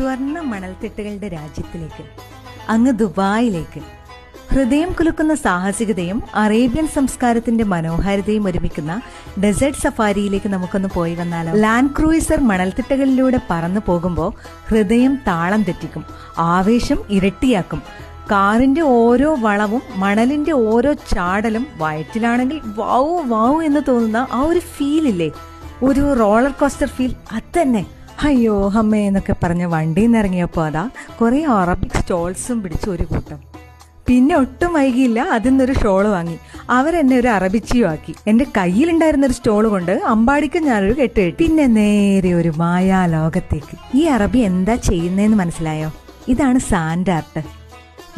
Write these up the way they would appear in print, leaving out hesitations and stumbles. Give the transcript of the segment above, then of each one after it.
സ്വർണ്ണ മണൽത്തിട്ടുകളുടെ രാജ്യത്തിലേക്ക്, അങ്ങ് ദുബായിലേക്ക്. ഹൃദയം കുലുക്കുന്ന സാഹസികതയും അറേബ്യൻ സംസ്കാരത്തിന്റെ മനോഹാരിതയും ഒരുമിക്കുന്ന ഡെസേർട്ട് സഫാരിയിലേക്ക് നമുക്കൊന്ന് പോയി വന്നാലോ? ലാൻഡ് ക്രൂയിസർ മണൽത്തിട്ടകളിലൂടെ പറന്നു പോകുമ്പോൾ ഹൃദയം താളം തെറ്റിക്കും, ആവേശം ഇരട്ടിയാക്കും. കാറിന്റെ ഓരോ വളവും മണലിന്റെ ഓരോ ചാടലും വയറ്റിലാണെങ്കിൽ വാവു വാവു എന്ന് തോന്നുന്ന ആ ഒരു ഫീലില്ലേ, ഒരു റോളർ കോസ്റ്റർ ഫീൽ, അത് തന്നെ. അയ്യോ അമ്മേ എന്നൊക്കെ പറഞ്ഞ് വണ്ടിയിൽ നിന്ന് ഇറങ്ങിയപ്പോൾ അതാ കുറെ അറബിക് സ്റ്റോൾസും പിടിച്ച് ഒരു കൂട്ടം. പിന്നെ ഒട്ടും വൈകിയില്ല, അതിൽ നിന്നൊരു ഷോള് വാങ്ങി. അവരെന്നെ ഒരു അറബിച്ചിയും ആക്കി. എന്റെ കയ്യിലുണ്ടായിരുന്ന ഒരു സ്റ്റോള് കൊണ്ട് അമ്പാടിക്ക് ഞാനൊരു കെട്ട്. പിന്നെ നേരെ ഒരു മായാലോകത്തേക്ക്. ഈ അറബി എന്താ ചെയ്യുന്നതെന്ന് മനസ്സിലായോ? ഇതാണ് സാൻഡ് ആർട്ട്.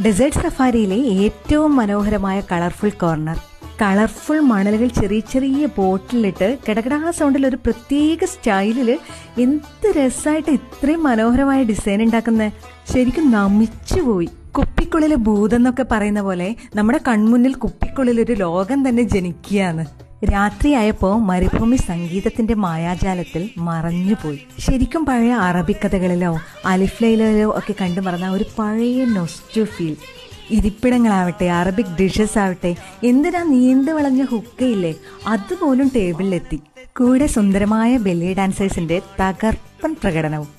ഡെസേർട്ട് സഫാരിയിലെ ഏറ്റവും മനോഹരമായ കളർഫുൾ കോർണർ. കളർഫുൾ മണലുകൾ ചെറിയ ചെറിയ ബോട്ടിലിട്ട് കിടകിടാ സൗണ്ടിൽ ഒരു പ്രത്യേക സ്റ്റൈലില് എന്ത് രസമായിട്ട് ഇത്രയും മനോഹരമായ ഡിസൈൻ ഉണ്ടാക്കുന്നത്. ശരിക്കും നമിച്ചുപോയി. കുപ്പിക്കുള്ളിലെ ഭൂതം എന്നൊക്കെ പറയുന്ന പോലെ നമ്മുടെ കൺമുന്നിൽ കുപ്പിക്കുള്ളിൽ ഒരു ലോകം തന്നെ ജനിക്കുകയാണ്. രാത്രിയായപ്പോ മരുഭൂമി സംഗീതത്തിന്റെ മായാജാലത്തിൽ മറഞ്ഞുപോയി. ശരിക്കും പഴയ അറബിക്കഥകളിലോ അലിഫ്ലയിലോ ഒക്കെ കണ്ടു മറന്ന ഒരു പഴയ നൊസ്റ്റു ഫീൽ. ഇരിപ്പിടങ്ങളാവട്ടെ, അറബിക് ഡിഷസ് ആവട്ടെ, എന്തിനാ നീണ്ടു വളഞ്ഞ ഹുക്കയില്ലേ, അതുപോലും ടേബിളിലെത്തി. കൂടെ സുന്ദരമായ ബെല്ലി ഡാൻസേഴ്സിന്റെ തകർപ്പൻ പ്രകടനവും.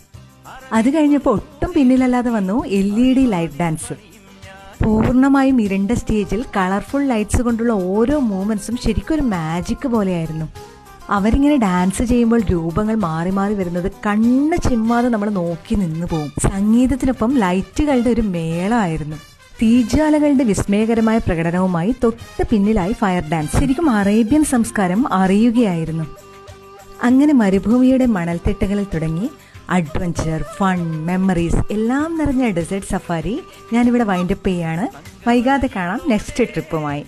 അത് കഴിഞ്ഞപ്പോൾ ഒട്ടും പിന്നിലല്ലാതെ വന്നു LED ലൈറ്റ് ഡാൻസ്. പൂർണ്ണമായും ഇരുണ്ട സ്റ്റേജിൽ കളർഫുൾ ലൈറ്റ്സ് കൊണ്ടുള്ള ഓരോ മൂവ്മെന്റ്സും ശരിക്കും ഒരു മാജിക് പോലെയായിരുന്നു. അവരിങ്ങനെ ഡാൻസ് ചെയ്യുമ്പോൾ രൂപങ്ങൾ മാറി മാറി വരുന്നത് കണ്ണ് ചിമ്മാതെ നമ്മൾ നോക്കി നിന്നു പോകും. സംഗീതത്തിനൊപ്പം ലൈറ്റുകളുടെ ഒരു മേളമായിരുന്നു. തീജ്വാലകളുടെ വിസ്മയകരമായ പ്രകടനവുമായി തൊട്ട് പിന്നിലായി ഫയർ ഡാൻസ്. ശരിക്കും അറേബ്യൻ സംസ്കാരം അറിയുകയായിരുന്നു. അങ്ങനെ മരുഭൂമിയുടെ മണൽത്തിട്ടകളിൽ തുടങ്ങി അഡ്വഞ്ചർ, ഫൺ, മെമ്മറീസ് എല്ലാം നിറഞ്ഞ ഡെസേർട്ട് സഫാരി ഞാനിവിടെ വൈൻഡപ്പ് ചെയ്യാണ്. വൈകാതെ കാണാം നെക്സ്റ്റ് ട്രിപ്പുമായി.